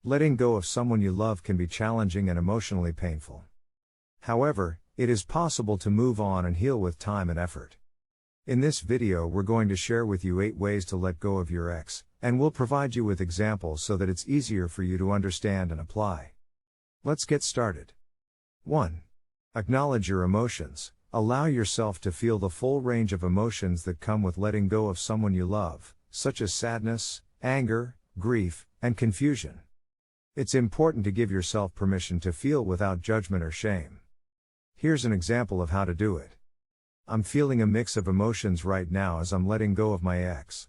Letting go of someone you love can be challenging and emotionally painful. However, it is possible to move on and heal with time and effort. In this video, we're going to share with you 8 ways to let go of your ex, and we'll provide you with examples so that it's easier for you to understand and apply. Let's get started. 1. Acknowledge your emotions. Allow yourself to feel the full range of emotions that come with letting go of someone you love, such as sadness, anger, grief, and confusion. It's important to give yourself permission to feel without judgment or shame. Here's an example of how to do it. I'm feeling a mix of emotions right now as I'm letting go of my ex.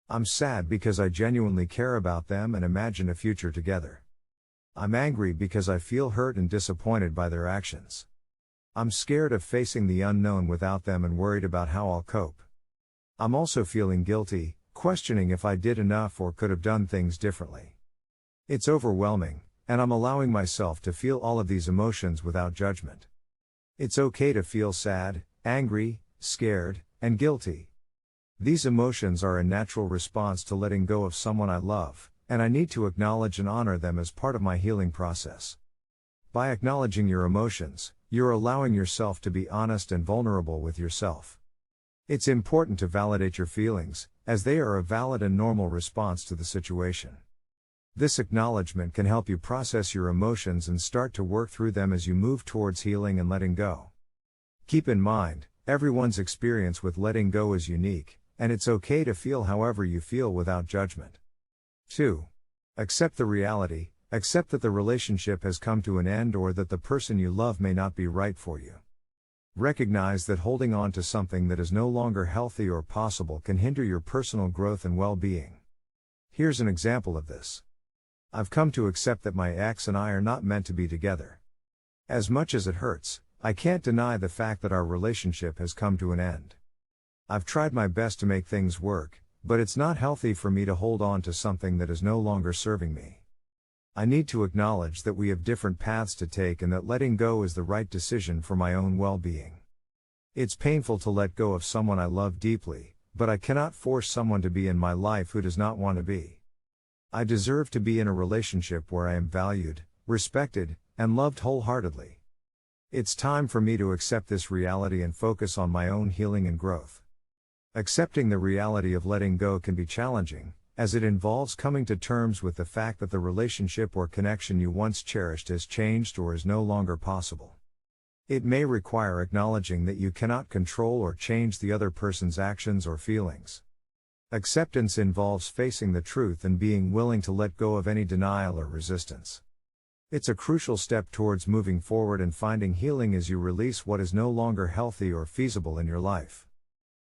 I'm sad because I genuinely care about them and imagine a future together. I'm angry because I feel hurt and disappointed by their actions. I'm scared of facing the unknown without them and worried about how I'll cope. I'm also feeling guilty, questioning if I did enough or could have done things differently. It's overwhelming, and I'm allowing myself to feel all of these emotions without judgment. It's okay to feel sad, angry, scared, and guilty. These emotions are a natural response to letting go of someone I love, and I need to acknowledge and honor them as part of my healing process. By acknowledging your emotions, you're allowing yourself to be honest and vulnerable with yourself. It's important to validate your feelings, as they are a valid and normal response to the situation. This acknowledgement can help you process your emotions and start to work through them as you move towards healing and letting go. Keep in mind, everyone's experience with letting go is unique, and it's okay to feel however you feel without judgment. 2. Accept the reality. Accept that the relationship has come to an end or that the person you love may not be right for you. Recognize that holding on to something that is no longer healthy or possible can hinder your personal growth and well-being. Here's an example of this. I've come to accept that my ex and I are not meant to be together. As much as it hurts, I can't deny the fact that our relationship has come to an end. I've tried my best to make things work, but it's not healthy for me to hold on to something that is no longer serving me. I need to acknowledge that we have different paths to take and that letting go is the right decision for my own well-being. It's painful to let go of someone I love deeply, but I cannot force someone to be in my life who does not want to be. I deserve to be in a relationship where I am valued, respected, and loved wholeheartedly. It's time for me to accept this reality and focus on my own healing and growth. Accepting the reality of letting go can be challenging, as it involves coming to terms with the fact that the relationship or connection you once cherished has changed or is no longer possible. It may require acknowledging that you cannot control or change the other person's actions or feelings. Acceptance involves facing the truth and being willing to let go of any denial or resistance. It's a crucial step towards moving forward and finding healing as you release what is no longer healthy or feasible in your life.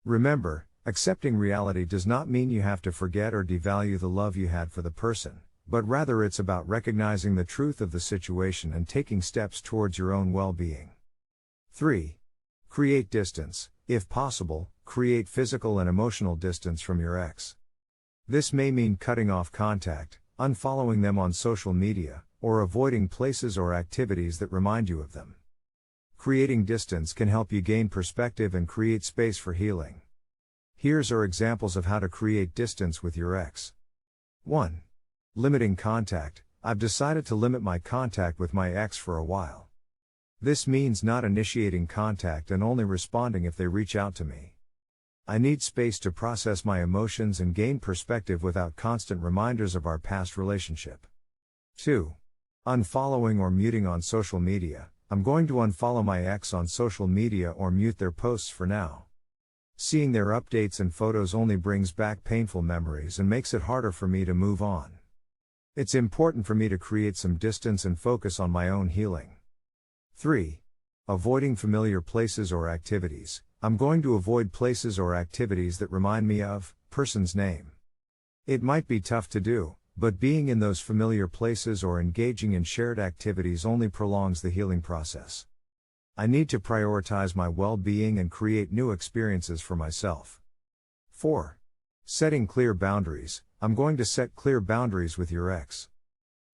Remember, accepting reality does not mean you have to forget or devalue the love you had for the person, but rather it's about recognizing the truth of the situation and taking steps towards your own well-being. 3. Create distance. If possible, create physical and emotional distance from your ex. This may mean cutting off contact, unfollowing them on social media, or avoiding places or activities that remind you of them. Creating distance can help you gain perspective and create space for healing. Here's our examples of how to create distance with your ex. 1. Limiting contact. I've decided to limit my contact with my ex for a while. This means not initiating contact and only responding if they reach out to me. I need space to process my emotions and gain perspective without constant reminders of our past relationship. 2. Unfollowing or muting on social media. I'm going to unfollow my ex on social media or mute their posts for now. Seeing their updates and photos only brings back painful memories and makes it harder for me to move on. It's important for me to create some distance and focus on my own healing. 3. Avoiding familiar places or activities. I'm going to avoid places or activities that remind me of person's name. It might be tough to do, but being in those familiar places or engaging in shared activities only prolongs the healing process. I need to prioritize my well-being and create new experiences for myself. 4. Setting clear boundaries. I'm going to set clear boundaries with your ex.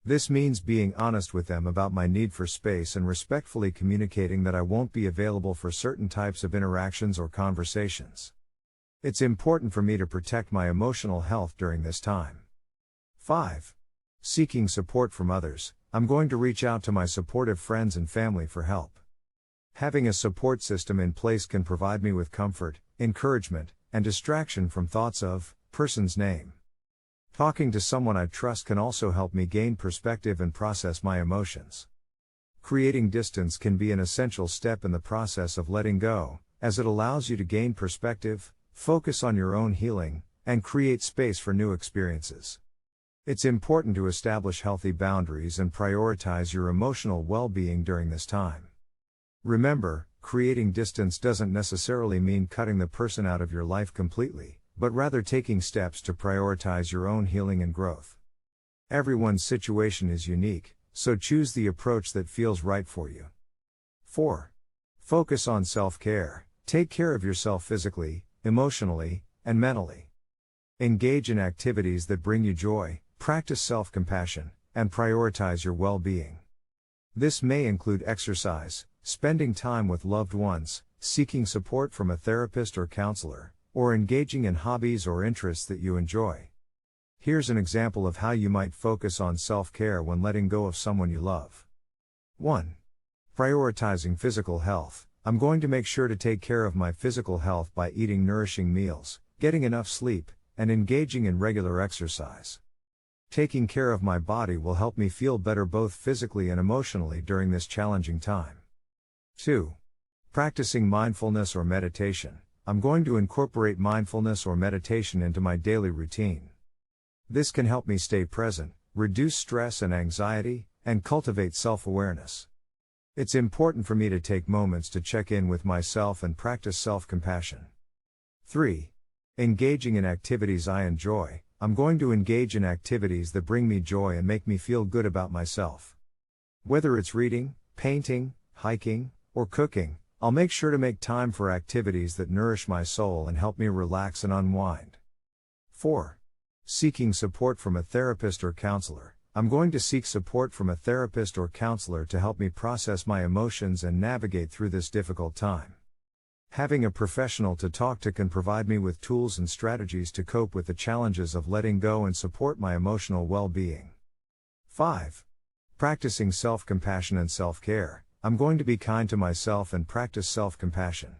This means being honest with them about my need for space and respectfully communicating that I won't be available for certain types of interactions or conversations. It's important for me to protect my emotional health during this time. 5. Seeking support from others, I'm going to reach out to my supportive friends and family for help. Having a support system in place can provide me with comfort, encouragement, and distraction from thoughts of person's name. Talking to someone I trust can also help me gain perspective and process my emotions. Creating distance can be an essential step in the process of letting go, as it allows you to gain perspective, focus on your own healing, and create space for new experiences. It's important to establish healthy boundaries and prioritize your emotional well-being during this time. Remember, creating distance doesn't necessarily mean cutting the person out of your life completely, but rather taking steps to prioritize your own healing and growth. Everyone's situation is unique, so choose the approach that feels right for you. 4. Focus on self-care. Take care of yourself physically, emotionally, and mentally. Engage in activities that bring you joy, practice self-compassion, and prioritize your well-being. This may include exercise, spending time with loved ones, seeking support from a therapist or counselor, or engaging in hobbies or interests that you enjoy. Here's an example of how you might focus on self-care when letting go of someone you love. 1. Prioritizing physical health. I'm going to make sure to take care of my physical health by eating nourishing meals, getting enough sleep, and engaging in regular exercise. Taking care of my body will help me feel better both physically and emotionally during this challenging time. 2. Practicing mindfulness or meditation. I'm going to incorporate mindfulness or meditation into my daily routine. This can help me stay present, reduce stress and anxiety, and cultivate self-awareness. It's important for me to take moments to check in with myself and practice self-compassion. 3. Engaging in activities I enjoy. I'm going to engage in activities that bring me joy and make me feel good about myself. Whether it's reading, painting, hiking, or cooking, I'll make sure to make time for activities that nourish my soul and help me relax and unwind. 4. Seeking support from a therapist or counselor. I'm going to seek support from a therapist or counselor to help me process my emotions and navigate through this difficult time. Having a professional to talk to can provide me with tools and strategies to cope with the challenges of letting go and support my emotional well-being. 5. Practicing self-compassion and self-care. I'm going to be kind to myself and practice self-compassion.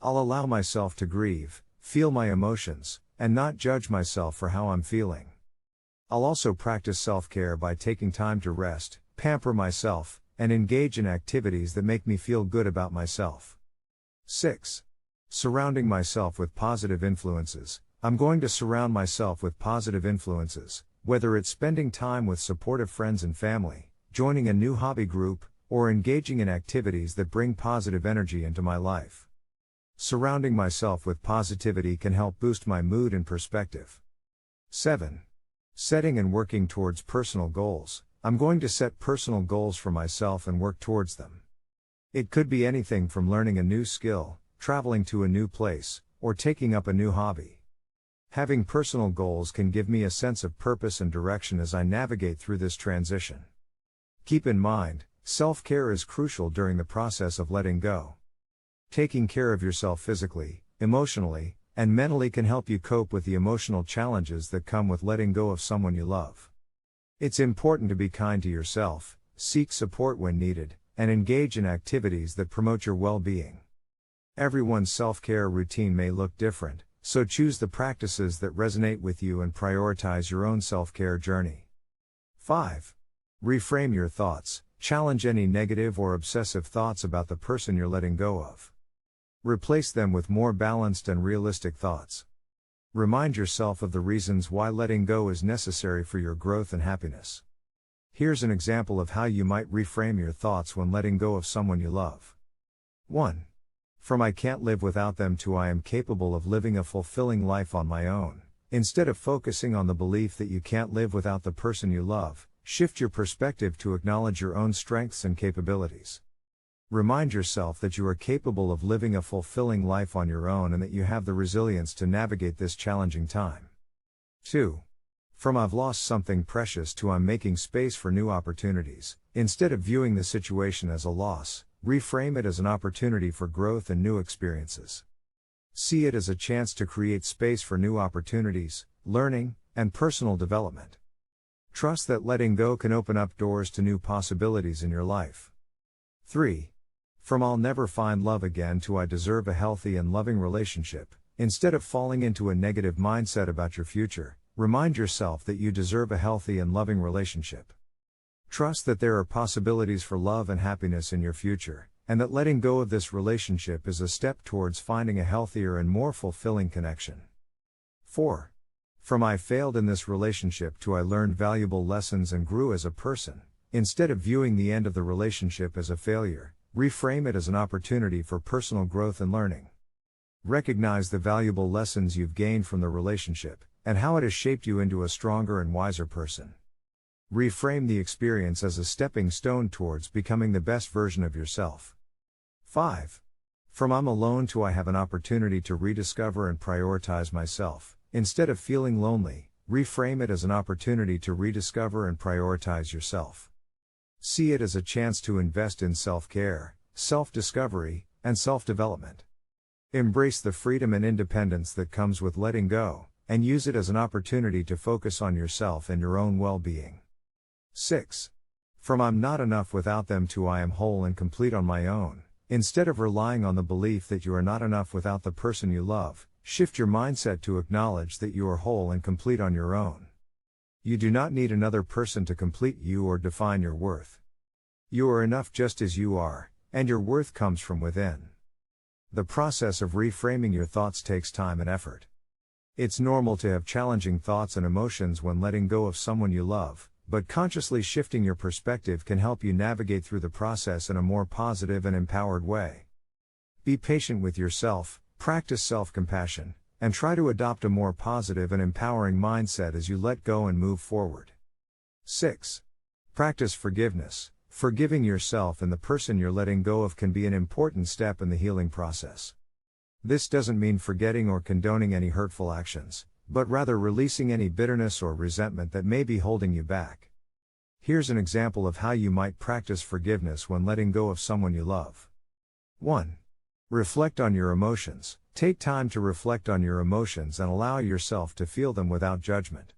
I'll allow myself to grieve, feel my emotions, and not judge myself for how I'm feeling. I'll also practice self-care by taking time to rest, pamper myself, and engage in activities that make me feel good about myself. 6. Surrounding myself with positive influences. I'm going to surround myself with positive influences, whether it's spending time with supportive friends and family, joining a new hobby group, or engaging in activities that bring positive energy into my life. Surrounding myself with positivity can help boost my mood and perspective. 7. Setting and working towards personal goals. I'm going to set personal goals for myself and work towards them. It could be anything from learning a new skill, traveling to a new place, or taking up a new hobby. Having personal goals can give me a sense of purpose and direction as I navigate through this transition. Keep in mind, self-care is crucial during the process of letting go. Taking care of yourself physically, emotionally, and mentally can help you cope with the emotional challenges that come with letting go of someone you love. It's important to be kind to yourself, seek support when needed, and engage in activities that promote your well-being. Everyone's self-care routine may look different, so choose the practices that resonate with you and prioritize your own self-care journey. 5. Reframe your thoughts. Challenge any negative or obsessive thoughts about the person you're letting go of. Replace them with more balanced and realistic thoughts. Remind yourself of the reasons why letting go is necessary for your growth and happiness. Here's an example of how you might reframe your thoughts when letting go of someone you love. 1. From I can't live without them to I am capable of living a fulfilling life on my own. Instead of focusing on the belief that you can't live without the person you love, shift your perspective to acknowledge your own strengths and capabilities. Remind yourself that you are capable of living a fulfilling life on your own and that you have the resilience to navigate this challenging time. 2. From I've lost something precious to I'm making space for new opportunities. Instead of viewing the situation as a loss, reframe it as an opportunity for growth and new experiences. See it as a chance to create space for new opportunities, learning, and personal development. Trust that letting go can open up doors to new possibilities in your life. 3. From I'll never find love again to I deserve a healthy and loving relationship. Instead of falling into a negative mindset about your future, remind yourself that you deserve a healthy and loving relationship. Trust that there are possibilities for love and happiness in your future, and that letting go of this relationship is a step towards finding a healthier and more fulfilling connection. 4. From I failed in this relationship to I learned valuable lessons and grew as a person. Instead of viewing the end of the relationship as a failure, reframe it as an opportunity for personal growth and learning. Recognize the valuable lessons you've gained from the relationship, and how it has shaped you into a stronger and wiser person. Reframe the experience as a stepping stone towards becoming the best version of yourself. 5. From I'm alone to I have an opportunity to rediscover and prioritize myself. Instead of feeling lonely, reframe it as an opportunity to rediscover and prioritize yourself. See it as a chance to invest in self-care, self-discovery, and self-development. Embrace the freedom and independence that comes with letting go, and use it as an opportunity to focus on yourself and your own well-being. 6. From I'm not enough without them to I am whole and complete on my own. Instead of relying on the belief that you are not enough without the person you love, shift your mindset to acknowledge that you are whole and complete on your own. You do not need another person to complete you or define your worth. You are enough just as you are, and your worth comes from within. The process of reframing your thoughts takes time and effort. It's normal to have challenging thoughts and emotions when letting go of someone you love, but consciously shifting your perspective can help you navigate through the process in a more positive and empowered way. Be patient with yourself, practice self-compassion, and try to adopt a more positive and empowering mindset as you let go and move forward. 6. Practice forgiveness. Forgiving yourself and the person you're letting go of can be an important step in the healing process. This doesn't mean forgetting or condoning any hurtful actions, but rather releasing any bitterness or resentment that may be holding you back. Here's an example of how you might practice forgiveness when letting go of someone you love. 1. Reflect on your emotions. Take time to reflect on your emotions and allow yourself to feel them without judgment.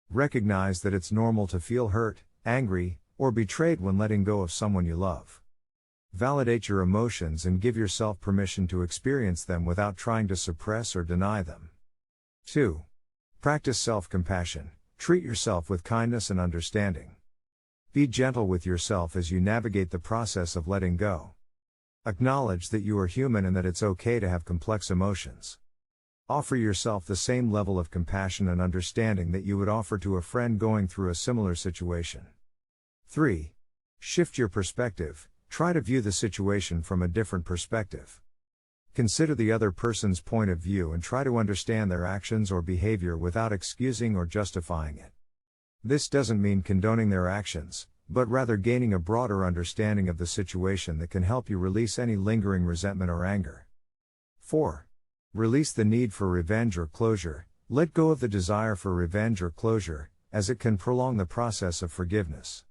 Recognize that it's normal to feel hurt, angry, or betrayed when letting go of someone you love. Validate your emotions and give yourself permission to experience them without trying to suppress or deny them. 2. Practice self-compassion. Treat yourself with kindness and understanding. Be gentle with yourself as you navigate the process of letting go. Acknowledge that you are human and that it's okay to have complex emotions. Offer yourself the same level of compassion and understanding that you would offer to a friend going through a similar situation. 3. Shift your perspective. Try to view the situation from a different perspective. Consider the other person's point of view and try to understand their actions or behavior without excusing or justifying it. This doesn't mean condoning their actions, but rather gaining a broader understanding of the situation that can help you release any lingering resentment or anger. 4. Release the need for revenge or closure. Let go of the desire for revenge or closure, as it can prolong the process of forgiveness.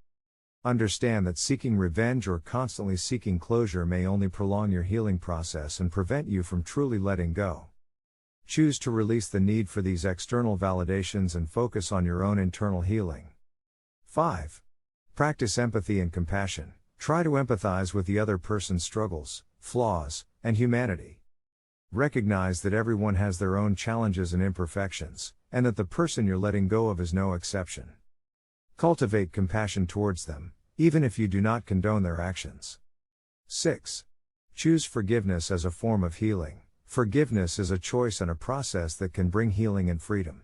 Understand that seeking revenge or constantly seeking closure may only prolong your healing process and prevent you from truly letting go. Choose to release the need for these external validations and focus on your own internal healing. 5. Practice empathy and compassion. Try to empathize with the other person's struggles, flaws, and humanity. Recognize that everyone has their own challenges and imperfections, and that the person you're letting go of is no exception. Cultivate compassion towards them, even if you do not condone their actions. 6. Choose forgiveness as a form of healing. Forgiveness is a choice and a process that can bring healing and freedom.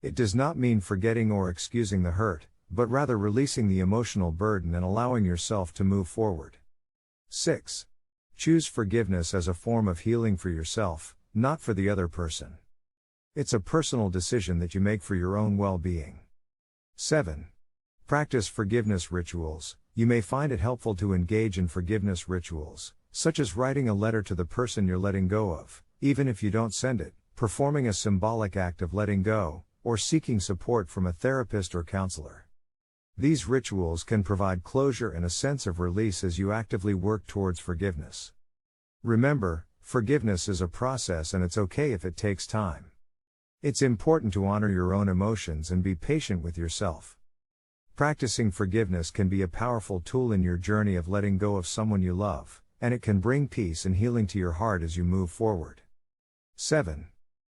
It does not mean forgetting or excusing the hurt, but rather releasing the emotional burden and allowing yourself to move forward. 6. Choose forgiveness as a form of healing for yourself, not for the other person. It's a personal decision that you make for your own well-being. 7. Practice forgiveness rituals. You may find it helpful to engage in forgiveness rituals, such as writing a letter to the person you're letting go of, even if you don't send it, performing a symbolic act of letting go, or seeking support from a therapist or counselor. These rituals can provide closure and a sense of release as you actively work towards forgiveness. Remember, forgiveness is a process and it's okay if it takes time. It's important to honor your own emotions and be patient with yourself. Practicing forgiveness can be a powerful tool in your journey of letting go of someone you love, and it can bring peace and healing to your heart as you move forward. 7.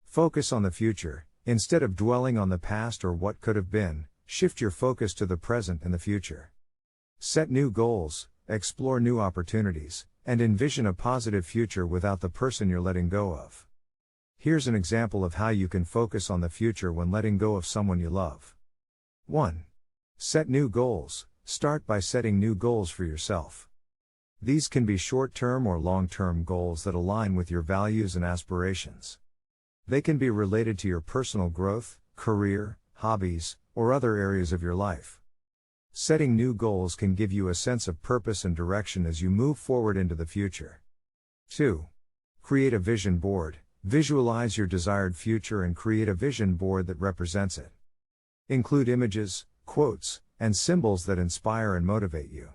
Focus on the future. Instead of dwelling on the past or what could have been, shift your focus to the present and the future. Set new goals, explore new opportunities, and envision a positive future without the person you're letting go of. Here's an example of how you can focus on the future when letting go of someone you love. 1. Set new goals. Start by setting new goals for yourself. These can be short-term or long-term goals that align with your values and aspirations. They can be related to your personal growth, career, hobbies, or other areas of your life. Setting new goals can give you a sense of purpose and direction as you move forward into the future. 2. Create a vision board. Visualize your desired future and create a vision board that represents it. Include images, quotes, and symbols that inspire and motivate you.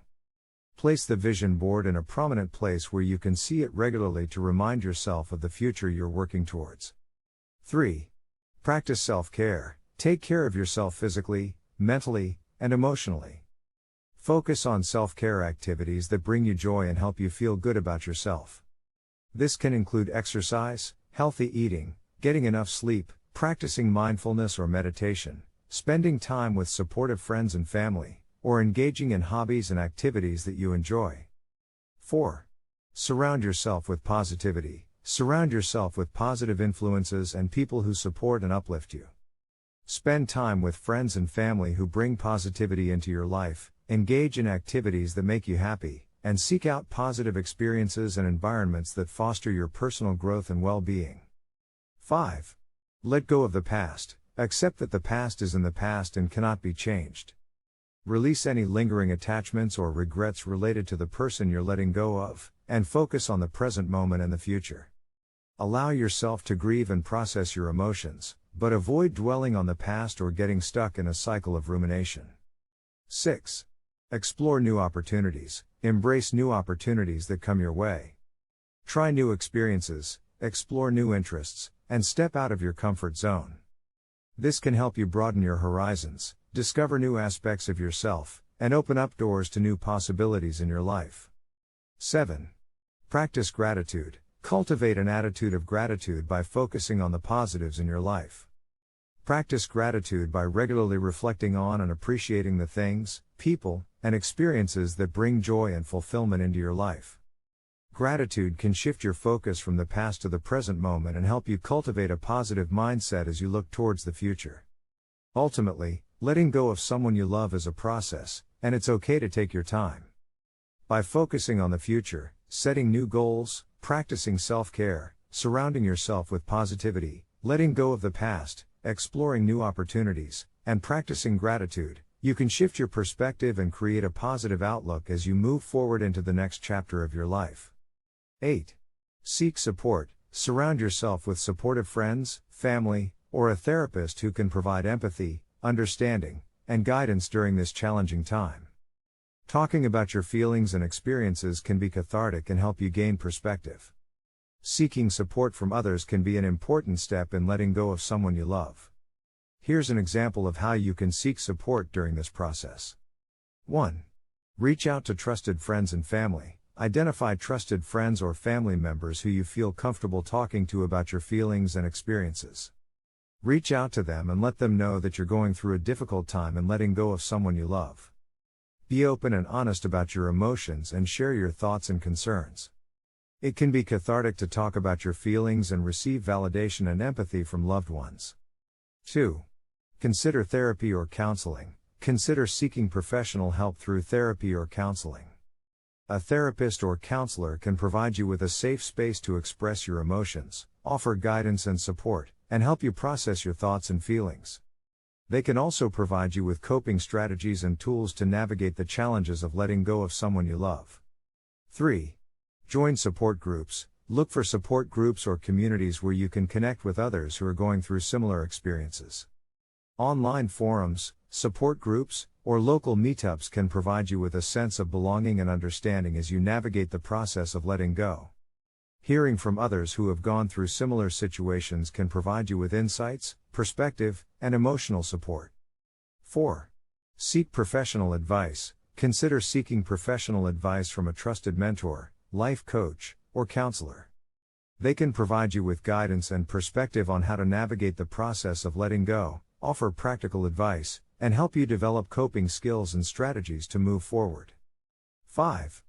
Place the vision board in a prominent place where you can see it regularly to remind yourself of the future you're working towards. 3. Practice self-care. Take care of yourself physically, mentally, and emotionally. Focus on self-care activities that bring you joy and help you feel good about yourself. This can include exercise, healthy eating, getting enough sleep, practicing mindfulness or meditation, spending time with supportive friends and family, or engaging in hobbies and activities that you enjoy. 4. Surround yourself with positivity. Surround yourself with positive influences and people who support and uplift you. Spend time with friends and family who bring positivity into your life, engage in activities that make you happy, and seek out positive experiences and environments that foster your personal growth and well-being. 5. Let go of the past. Accept that the past is in the past and cannot be changed. Release any lingering attachments or regrets related to the person you're letting go of, and focus on the present moment and the future. Allow yourself to grieve and process your emotions, but avoid dwelling on the past or getting stuck in a cycle of rumination. 6. Explore new opportunities. Embrace new opportunities that come your way. Try new experiences, explore new interests, and step out of your comfort zone. This can help you broaden your horizons, discover new aspects of yourself, and open up doors to new possibilities in your life. 7. Practice gratitude. Cultivate an attitude of gratitude by focusing on the positives in your life. Practice gratitude by regularly reflecting on and appreciating the things, people, and experiences that bring joy and fulfillment into your life. Gratitude can shift your focus from the past to the present moment and help you cultivate a positive mindset as you look towards the future. Ultimately, letting go of someone you love is a process, and it's okay to take your time. By focusing on the future, setting new goals, practicing self-care, surrounding yourself with positivity, letting go of the past, exploring new opportunities, and practicing gratitude, you can shift your perspective and create a positive outlook as you move forward into the next chapter of your life. 8. Seek support. Surround yourself with supportive friends, family, or a therapist who can provide empathy, understanding, and guidance during this challenging time. Talking about your feelings and experiences can be cathartic and help you gain perspective. Seeking support from others can be an important step in letting go of someone you love. Here's an example of how you can seek support during this process. 1. Reach out to trusted friends and family. Identify trusted friends or family members who you feel comfortable talking to about your feelings and experiences. Reach out to them and let them know that you're going through a difficult time in letting go of someone you love. Be open and honest about your emotions and share your thoughts and concerns. It can be cathartic to talk about your feelings and receive validation and empathy from loved ones. 2. Consider therapy or counseling. Consider seeking professional help through therapy or counseling. A therapist or counselor can provide you with a safe space to express your emotions, offer guidance and support, and help you process your thoughts and feelings. They can also provide you with coping strategies and tools to navigate the challenges of letting go of someone you love. 3. Join support groups. Look for support groups or communities where you can connect with others who are going through similar experiences. Online forums, support groups, or local meetups can provide you with a sense of belonging and understanding as you navigate the process of letting go. Hearing from others who have gone through similar situations can provide you with insights, perspective, and emotional support. 4. Seek professional advice. Consider seeking professional advice from a trusted mentor, life coach, or counselor. They can provide you with guidance and perspective on how to navigate the process of letting go, offer practical advice, and help you develop coping skills and strategies to move forward. 5.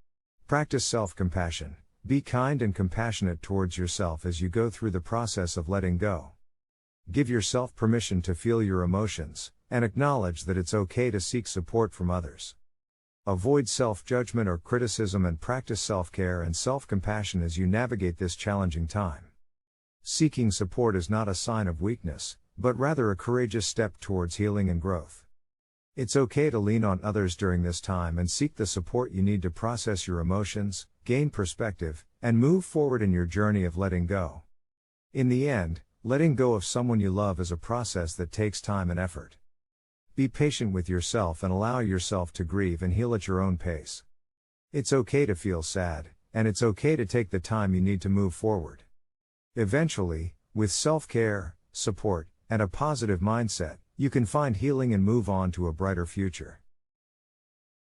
Practice self-compassion. Be kind and compassionate towards yourself as you go through the process of letting go. Give yourself permission to feel your emotions, and acknowledge that it's okay to seek support from others. Avoid self-judgment or criticism and practice self-care and self-compassion as you navigate this challenging time. Seeking support is not a sign of weakness, but rather a courageous step towards healing and growth. It's okay to lean on others during this time and seek the support you need to process your emotions, gain perspective, and move forward in your journey of letting go. In the end, letting go of someone you love is a process that takes time and effort. Be patient with yourself and allow yourself to grieve and heal at your own pace. It's okay to feel sad, and it's okay to take the time you need to move forward. Eventually, with self-care, support, and a positive mindset, you can find healing and move on to a brighter future.